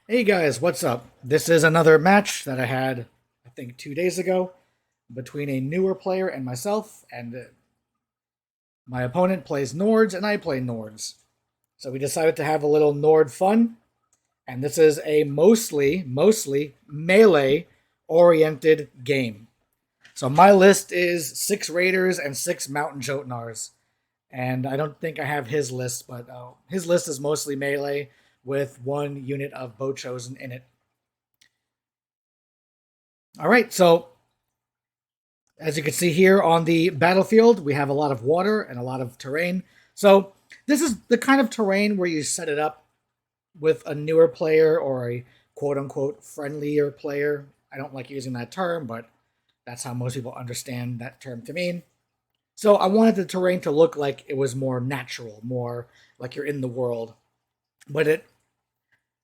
Hey guys, what's up? This is another match that I had, I think, 2 days ago between a newer player and myself, and my opponent plays Nords and I play Nords. So we decided to have a little Nord fun, and this is a mostly melee oriented game. So my list is 6 Raiders and 6 Mountain Jotnars, and I don't think I have his list, but his list is mostly melee with 1 unit of Bow Chosen in it. All right, so as you can see here on the battlefield, we have a lot of water and a lot of terrain. So this is the kind of terrain where you set it up with a newer player or a quote unquote friendlier player. I don't like using that term, but that's how most people understand that term to mean. So I wanted the terrain to look like it was more natural, more like you're in the world. But it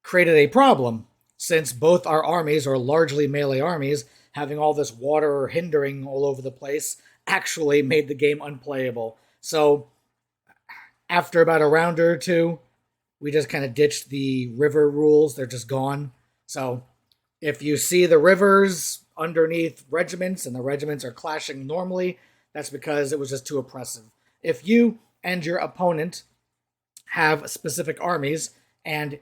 created a problem since both our armies are largely melee armies. Having all this water hindering all over the place actually made the game unplayable. So after about a round or two, we just kind of ditched the river rules. They're just gone. So if you see the rivers underneath regiments and the regiments are clashing normally, that's because it was just too oppressive. If you and your opponent have specific armies and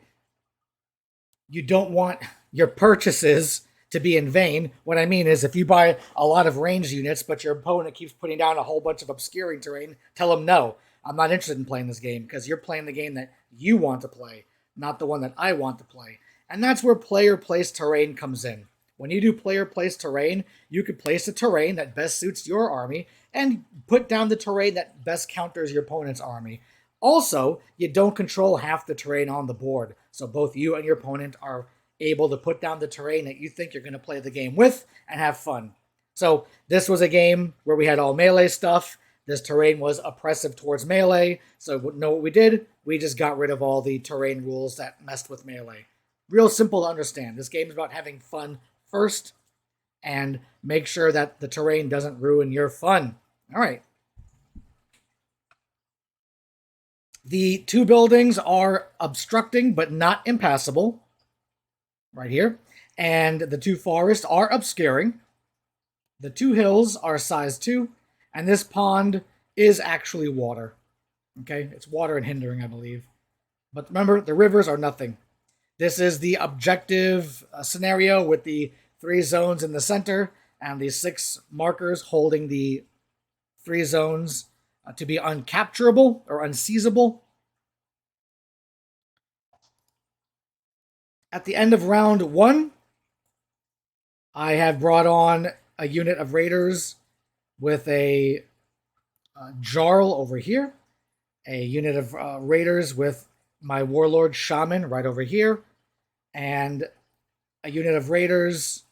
you don't want your purchases to be in vain. What I mean is, if you buy a lot of ranged units, but your opponent keeps putting down a whole bunch of obscuring terrain, tell them no. I'm not interested in playing this game because you're playing the game that you want to play, not the one that I want to play. And that's where player placed terrain comes in. When you do player placed terrain, you could place a terrain that best suits your army and put down the terrain that best counters your opponent's army. Also, you don't control half the terrain on the board, so both you and your opponent are able to put down the terrain that you think you're going to play the game with and have fun. So this was a game where we had all melee stuff. This terrain was oppressive towards melee, so know what we did? We just got rid of all the terrain rules that messed with melee. Real simple to understand. This game is about having fun first and make sure that the terrain doesn't ruin your fun. All right. The 2 buildings are obstructing but not impassable, right here. And the 2 forests are obscuring. The 2 hills are size 2. And this pond is actually water. Okay, it's water and hindering, I believe. But remember, the rivers are nothing. This is the objective scenario with the 3 zones in the center and the 6 markers holding the 3 zones to be uncapturable or unseizable. At the end of round 1, I have brought on a unit of raiders with a Jarl over here, a unit of raiders with my warlord shaman right over here, and a unit of raiders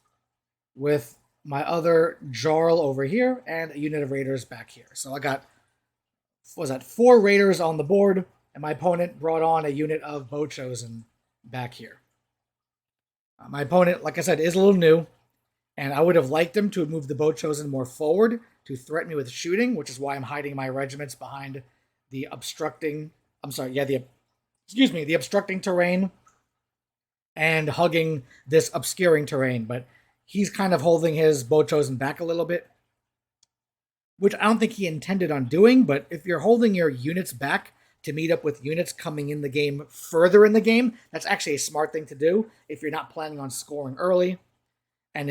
with my other Jarl over here, and a unit of raiders back here. So I got, what was that, 4 raiders on the board, and my opponent brought on a unit of Bow Chosen back here. My opponent, like I said, is a little new, and I would have liked him to have moved the Bow Chosen more forward to threaten me with shooting, which is why I'm hiding my regiments behind the obstructing. I'm sorry, yeah, the obstructing terrain and hugging this obscuring terrain. But he's kind of holding his Bow Chosen back a little bit, which I don't think he intended on doing. But if you're holding your units back to meet up with units coming in the game further in the game, that's actually a smart thing to do if you're not planning on scoring early. And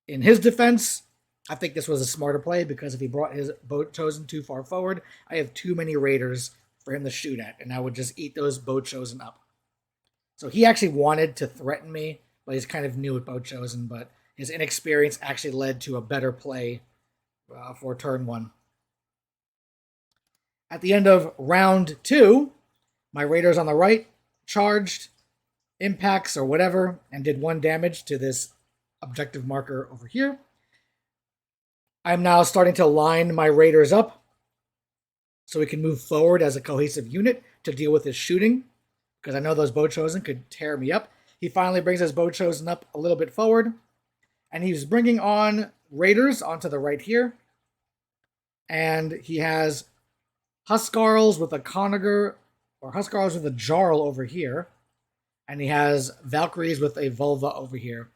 in his defense, I think this was a smarter play because if he brought his Bow Chosen too far forward, I have too many raiders for him to shoot at, and I would just eat those Bow Chosen up. So he actually wanted to threaten me, but he's kind of new at Bow Chosen, but his inexperience actually led to a better play for turn 1. At the end of round 2, my raiders on the right charged, impacts or whatever, and did 1 damage to this objective marker over here. I'm now starting to line my raiders up so we can move forward as a cohesive unit to deal with his shooting, because I know those Bow Chosen could tear me up. He finally brings his Bow Chosen up a little bit forward, and he's bringing on raiders onto the right here. And he has Huskarls with a Conager, or Huskarls with a Jarl over here. And he has Valkyries with a Vulva over here.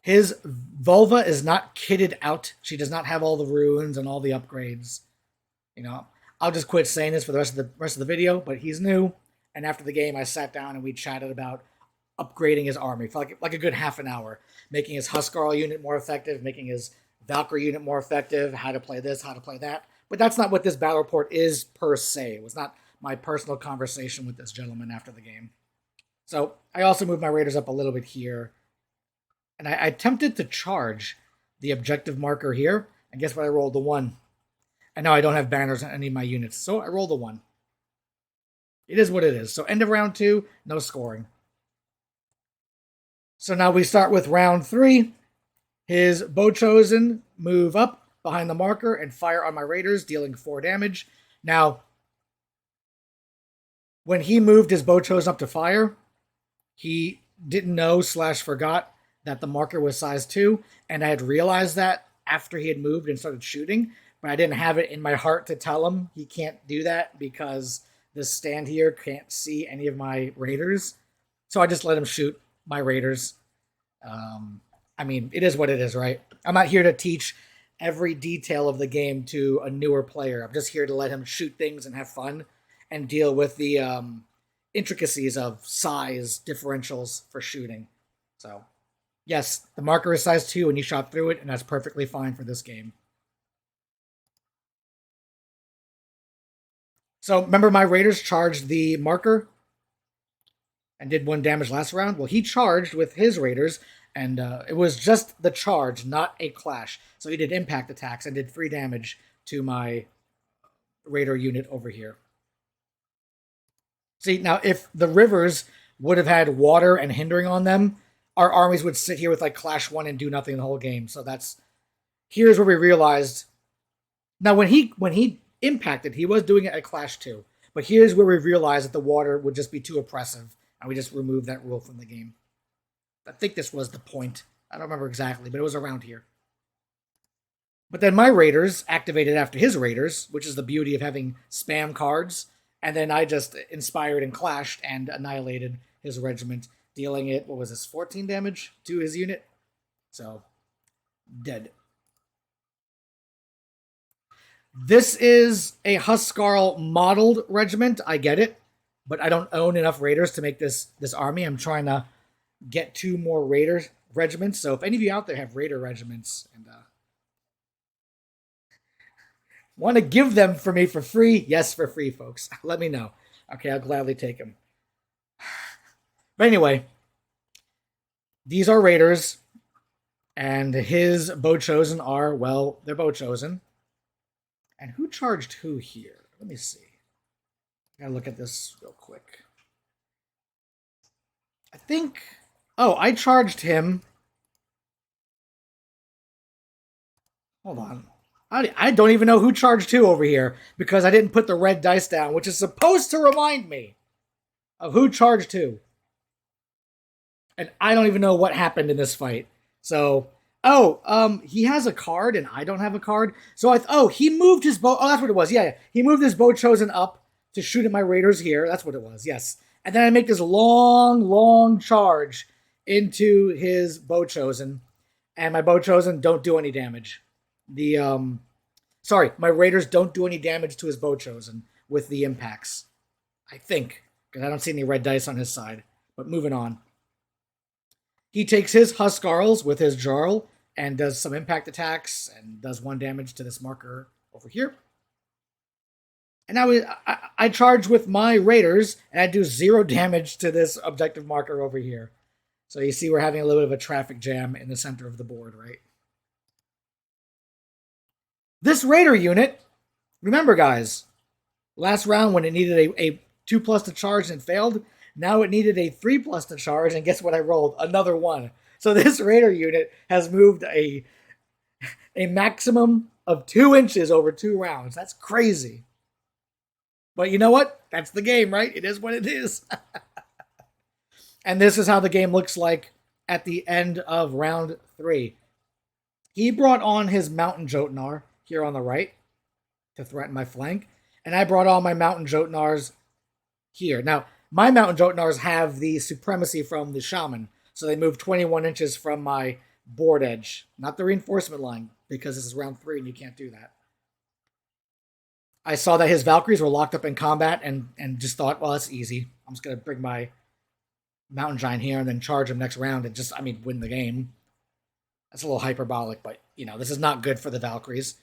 His Vulva is not kitted out. She does not have all the runes and all the upgrades. You know, I'll just quit saying this for the rest of the video, but he's new. And after the game, I sat down and we chatted about upgrading his army for like a good half an hour, making his Huskarl unit more effective, making his Valkyrie unit more effective, how to play this, how to play that. But that's not what this battle report is per se. It was not my personal conversation with this gentleman after the game. So I also moved my raiders up a little bit here. And I attempted to charge the objective marker here. And guess what? I rolled a 1. And now I don't have banners on any of my units. So I rolled a 1. It is what it is. So end of round 2, no scoring. So now we start with round 3. His Bowchosen move up behind the marker and fire on my raiders, dealing 4 damage. Now, when he moved his Bowchosen up to fire, he didn't know / forgot that the marker was size 2, and I had realized that after he had moved and started shooting, but I didn't have it in my heart to tell him he can't do that because this stand here can't see any of my raiders. So I just let him shoot my raiders. I mean, it is what it is, right? I'm not here to teach every detail of the game to a newer player. I'm just here to let him shoot things and have fun and deal with the intricacies of size differentials for shooting. So, yes, the marker is size 2 and you shot through it, and that's perfectly fine for this game. So, remember my raiders charged the marker and did 1 damage last round? Well, he charged with his raiders, and it was just the charge, not a clash. So he did impact attacks and did 3 damage to my raider unit over here. See, now if the rivers would have had water and hindering on them, our armies would sit here with like clash 1 and do nothing the whole game. So here's where we realized. Now when he impacted, he was doing it at clash 2. But here's where we realized that the water would just be too oppressive, and we just removed that rule from the game. I think this was the point. I don't remember exactly, but it was around here. But then my raiders activated after his raiders, which is the beauty of having spam cards. And then I just inspired and clashed and annihilated his regiment, dealing it, 14 damage to his unit? So, dead. This is a Huskarl modeled regiment. I get it. But I don't own enough raiders to make this army. I'm trying to get 2 more raider regiments. So if any of you out there have raider regiments and want to give them for me for free, yes, for free, folks. Let me know. Okay, I'll gladly take them. But anyway, these are raiders, and his Bowchosen are, well, they're Bowchosen. And who charged who here? Let me see. I gotta look at this real quick. I think... Oh, I charged him. Hold on. I don't even know who charged who over here because I didn't put the red dice down, which is supposed to remind me of who charged who. And I don't even know what happened in this fight. So, he has a card and I don't have a card. So he moved his bow. Oh, that's what it was. Yeah. He moved his Bowchosen up to shoot at my raiders here. That's what it was. Yes. And then I make this long charge into his Bowchosen, and my Bowchosen don't do any damage. My raiders don't do any damage to his Bowchosen with the impacts. I think, because I don't see any red dice on his side. But moving on. He takes his Huskarls with his Jarl and does some impact attacks and does 1 damage to this marker over here. And now I charge with my raiders, and I do 0 damage to this objective marker over here. So you see we're having a little bit of a traffic jam in the center of the board, right? This raider unit, remember guys, last round when it needed a 2+ to charge and failed, now it needed a 3+ to charge, and guess what I rolled? Another 1. So this raider unit has moved a maximum of 2 inches over 2 rounds. That's crazy. But you know what? That's the game, right? It is what it is. And this is how the game looks like at the end of round 3. He brought on his Mountain Jotnar here on the right to threaten my flank. And I brought on my Mountain Jotnars here. Now, my Mountain Jotnars have the supremacy from the Shaman. So they move 21 inches from my board edge, not the reinforcement line, because this is round 3 and you can't do that. I saw that his Valkyries were locked up in combat and just thought, well, that's easy. I'm just going to bring my Mountain Giant here and then charge him next round and just, win the game. That's a little hyperbolic, but, this is not good for the Valkyries.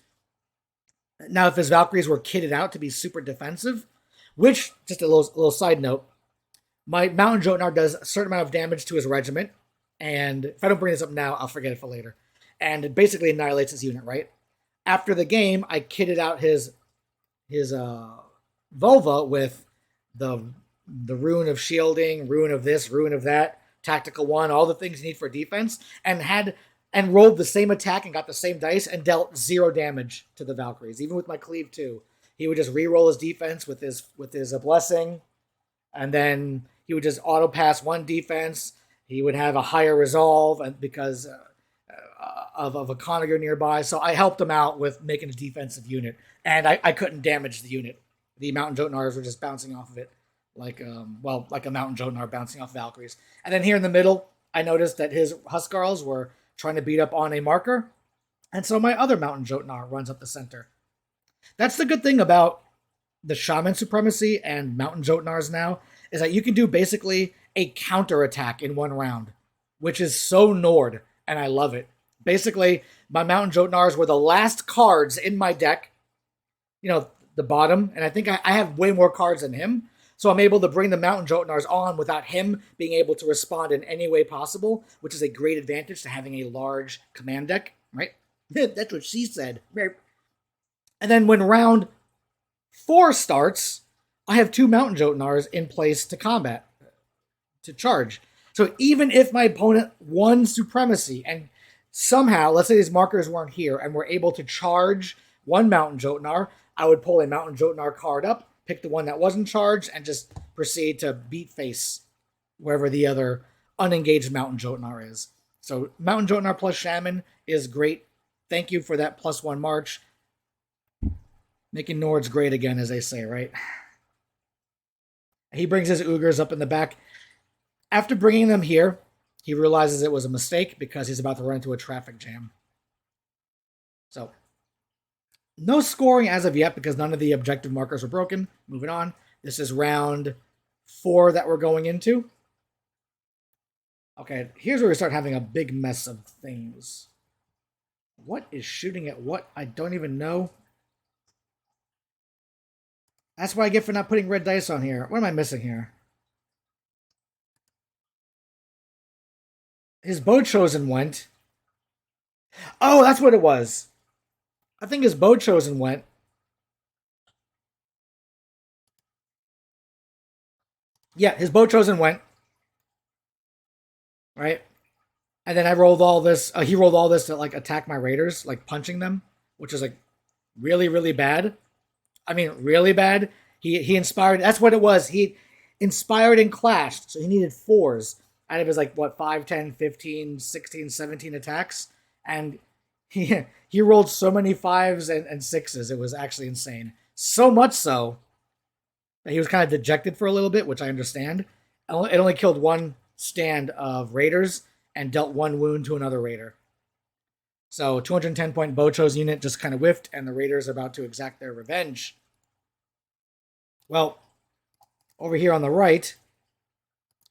Now, if his Valkyries were kitted out to be super defensive, which, just a little side note, my Mountain Jotnar does a certain amount of damage to his regiment, and if I don't bring this up now, I'll forget it for later. And it basically annihilates his unit, right? After the game, I kitted out his Volva with the rune of shielding, rune of this, rune of that, tactical 1, all the things you need for defense, and rolled the same attack and got the same dice and dealt 0 damage to the Valkyries, even with my cleave too. He would just re-roll his defense with his blessing, and then he would just auto pass 1 defense. He would have a higher resolve because of a Conager nearby. So I helped him out with making a defensive unit, and I couldn't damage the unit. The Mountain Jotnars were just bouncing off of it, like a Mountain Jotnar bouncing off Valkyries. And then here in the middle, I noticed that his Huskarls were trying to beat up on a marker, and so my other Mountain Jotnar runs up the center. That's the good thing about the Shaman supremacy and Mountain Jotnars now, is that you can do basically a counter attack in 1 round, which is so Nord, and I love it. Basically, my Mountain Jotnars were the last cards in my deck, the bottom, and I think I have way more cards than him, so I'm able to bring the Mountain Jotnars on without him being able to respond in any way possible, which is a great advantage to having a large command deck, right? That's what she said. And then when round 4 starts, I have 2 Mountain Jotnars in place to combat, to charge. So even if my opponent won supremacy and somehow, let's say these markers weren't here and were able to charge 1 Mountain Jotnar, I would pull a Mountain Jotnar card up, pick the one that wasn't charged, and just proceed to beat face wherever the other unengaged Mountain Jotnar is. So Mountain Jotnar plus Shaman is great. Thank you for that +1 march. Making Nords great again, as they say, right? He brings his Ugars up in the back. After bringing them here, he realizes it was a mistake because he's about to run into a traffic jam. So, no scoring as of yet because none of the objective markers were broken. Moving on. This is round 4 that we're going into. Okay, here's where we start having a big mess of things. What is shooting at what? I don't even know. That's what I get for not putting red dice on here. What am I missing here? His Bow Chosen went. Oh, that's what it was. I think his Bow Chosen went. Yeah, his Bow Chosen went. Right? And then I rolled all this. He rolled all this to like attack my Raiders, like punching them, which is like really, really bad. I mean, really bad. He inspired. That's what it was. He inspired and clashed. So he needed 4s out of his 5, 10, 15, 16, 17 attacks. And he rolled so many 5s and 6s. It was actually insane. So much so that he was kind of dejected for a little bit, which I understand. It only killed 1 stand of Raiders and dealt 1 wound to another Raider. So 210 point Bocho's unit just kind of whiffed, and the Raiders are about to exact their revenge. Well, over here on the right,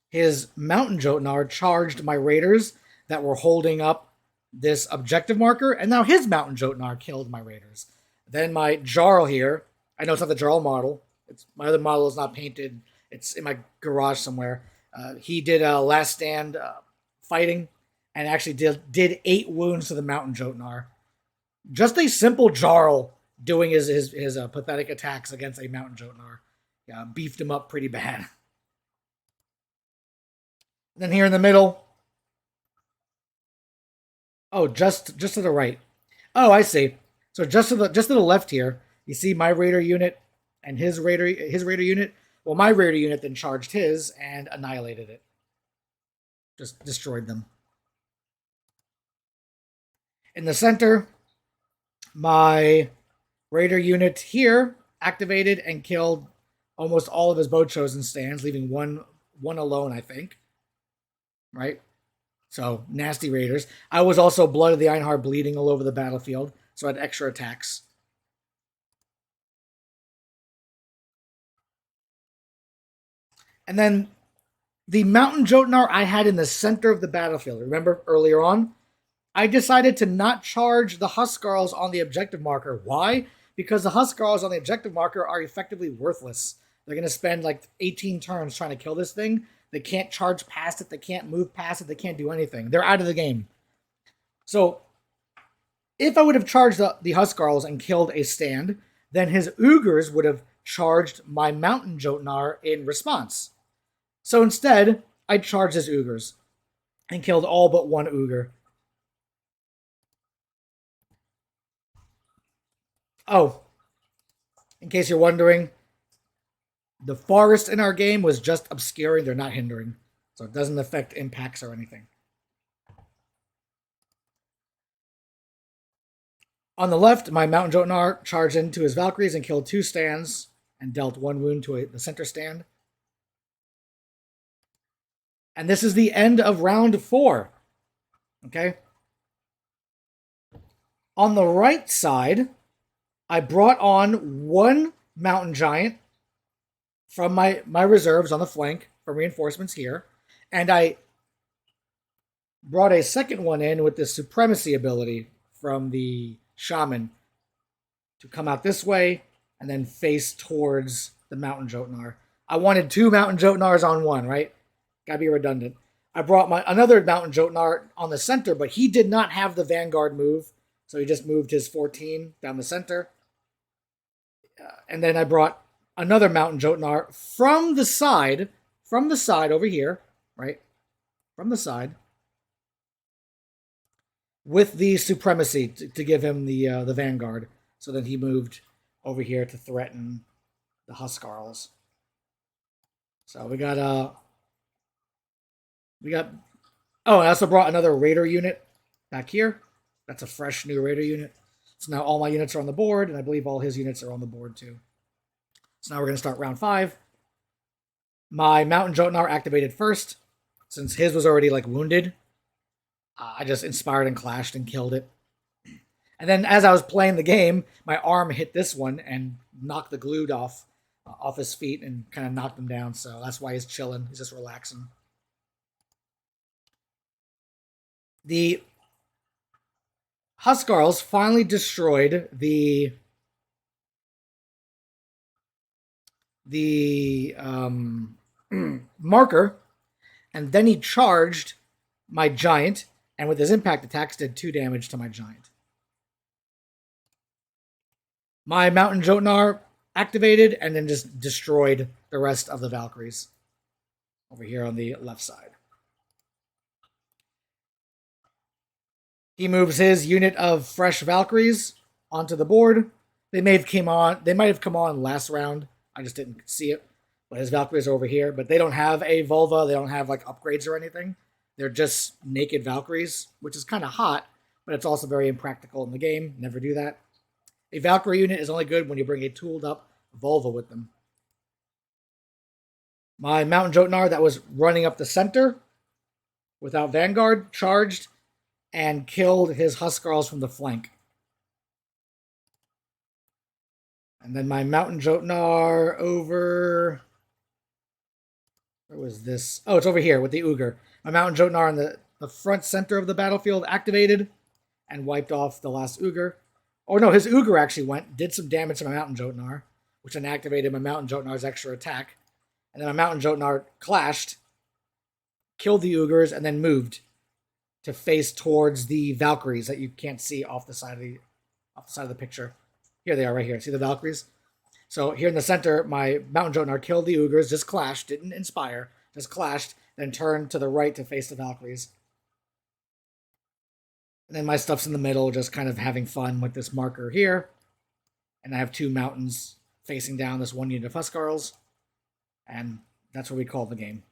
his Mountain Jotnar charged my Raiders that were holding up this objective marker, and now his Mountain Jotnar killed my Raiders. Then my Jarl here, I know it's not the Jarl model, my other model is not painted, it's in my garage somewhere. He did a last stand fighting and actually did 8 wounds to the Mountain Jotnar. Just a simple Jarl doing his pathetic attacks against a Mountain Jotnar. Beefed him up pretty bad. Then here in the middle. Oh, just to the right. Oh, I see. So just to the left here, you see my Raider unit and his Raider unit. Well, my Raider unit then charged his and annihilated it. Just destroyed them. In the center, my Raider unit here activated and killed almost all of his bow chosen stands, leaving one alone, I think. Right? So, nasty raiders. I was also Blood of the Einhard bleeding all over the battlefield, so I had extra attacks. And then the Mountain Jotnar I had in the center of the battlefield. Remember earlier on? I decided to not charge the Huskarls on the objective marker. Why? Because the Huskarls on the objective marker are effectively worthless. They're going to spend like 18 turns trying to kill this thing. They can't charge past it. They can't move past it. They can't do anything. They're out of the game. So if I would have charged the Huskarls and killed a stand, then his Ogres would have charged my Mountain Jotnar in response. So instead, I charged his Ogres and killed all but one Ogre. Oh, in case you're wondering, the forest in our game was just obscuring. They're not hindering. So it doesn't affect impacts or anything. On the left, my Mountain Jotnar charged into his Valkyries and killed 2 stands and dealt 1 wound to the center stand. And this is the end of round 4. Okay? On the right side, I brought on 1 Mountain Giant from my reserves on the flank for reinforcements here. And I brought a second one in with the Supremacy ability from the Shaman to come out this way and then face towards the Mountain Jotnar. I wanted 2 Mountain Jotnars on 1, right? Gotta be redundant. I brought another Mountain Jotnar on the center, but he did not have the Vanguard move, so he just moved his 14 down the center. And then I brought another Mountain Jotnar from the side over here, right? From the side, with the Supremacy to give him the Vanguard. So then he moved over here to threaten the Huskarls. So we got oh, I also brought another Raider unit back here. That's a fresh new Raider unit. So now all my units are on the board, and I believe all his units are on the board too. So now we're going to start round 5. My Mountain Jotnar activated first. Since his was already like wounded, I just inspired and clashed and killed it. And then as I was playing the game, my arm hit this one and knocked the glued off his feet and kind of knocked him down. So that's why he's chilling. He's just relaxing. The Huskarls finally destroyed the marker, and then he charged my giant, and with his impact attacks did 2 damage to my giant. My Mountain Jotnar activated and then just destroyed the rest of the Valkyries over here on the left side. He moves his unit of fresh Valkyries onto the board. They might have come on last round. I just didn't see it. But his Valkyries are over here. But they don't have a Volva. They don't have like upgrades or anything. They're just naked Valkyries, which is kind of hot, but it's also very impractical in the game. Never do that. A Valkyrie unit is only good when you bring a tooled up Volva with them. My Mountain Jotnar that was running up the center without Vanguard charged and killed his Huskarls from the flank. And then my Mountain Jotnar over... Where was this? Oh, it's over here with the Ogre. My Mountain Jotnar in the front center of the battlefield activated and wiped off the last Ogre. Oh no, his Ogre actually did some damage to my Mountain Jotnar, which then activated my Mountain Jotnar's extra attack. And then my Mountain Jotnar clashed, killed the Ogres, and then moved to face towards the Valkyries that you can't see off the side of the picture. Here they are right here. See the Valkyries? So here in the center, my Mountain Jotnar killed the Ogres, just clashed, didn't inspire, just clashed, then turned to the right to face the Valkyries. And then my stuff's in the middle, just kind of having fun with this marker here. And I have 2 mountains facing down this 1 unit of Huskarls. And that's what we call the game.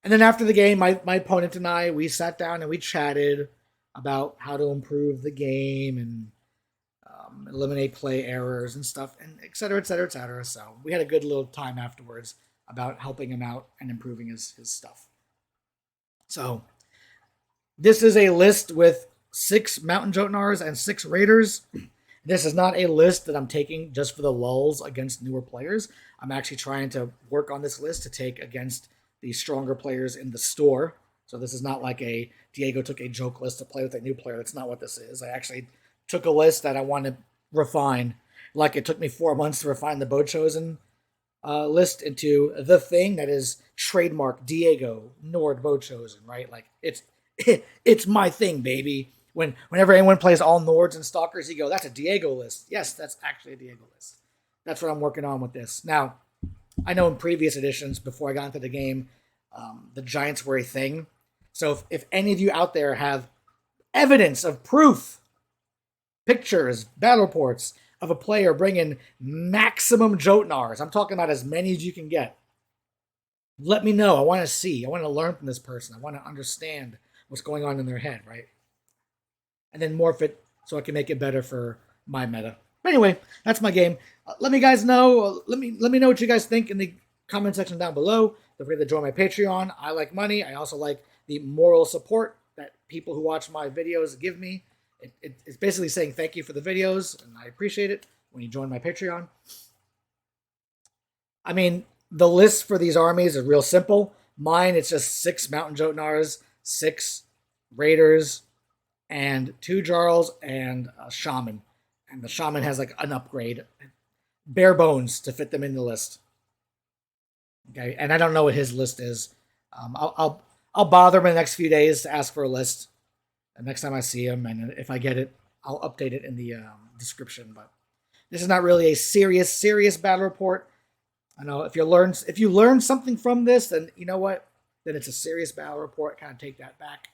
And then after the game, my opponent and I, we sat down and we chatted about how to improve the game and eliminate play errors and stuff, and et cetera, et cetera, et cetera. So we had a good little time afterwards about helping him out and improving his stuff. So this is a list with 6 Mountain Jotnars and 6 Raiders. This is not a list that I'm taking just for the lulls against newer players. I'm actually trying to work on this list to take against the stronger players in the store. So this is not like a Diego took a joke list to play with a new player. That's not what this is. I actually took a list that I want to refine. Like it took me 4 months to refine the Bow Chosen list into the thing that is trademark Diego Nord Bow Chosen, right? Like it's my thing, baby. Whenever anyone plays all Nords and Stalkers, you go, that's a Diego list. Yes, that's actually a Diego list. That's what I'm working on with this. Now, I know in previous editions, before I got into the game, the Giants were a thing. So if any of you out there have evidence of proof, pictures, battle reports of a player bringing maximum Jotnars, I'm talking about as many as you can get, let me know. I want to see. I want to learn from this person. I want to understand what's going on in their head, right? And then morph it so I can make it better for my meta. But anyway, that's my game. Let me guys know. Let me know what you guys think in the comment section down below. Don't forget to join my Patreon. I like money. I also like the moral support that people who watch my videos give me. It's basically saying thank you for the videos, and I appreciate it when you join my Patreon. I mean, the list for these armies is real simple. Mine, it's just 6 Mountain Jotnars, 6 Raiders, and 2 Jarls and a Shaman. And the Shaman has like an upgrade. Bare bones to fit them in the list. Okay, and I don't know what his list is. I'll bother him in the next few days to ask for a list. And next time I see him, and if I get it, I'll update it in the description. But this is not really a serious battle report. I know if you learn something from this, then you know what? Then it's a serious battle report. Kind of take that back.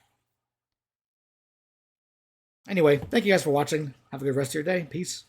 Anyway, thank you guys for watching. Have a good rest of your day. Peace.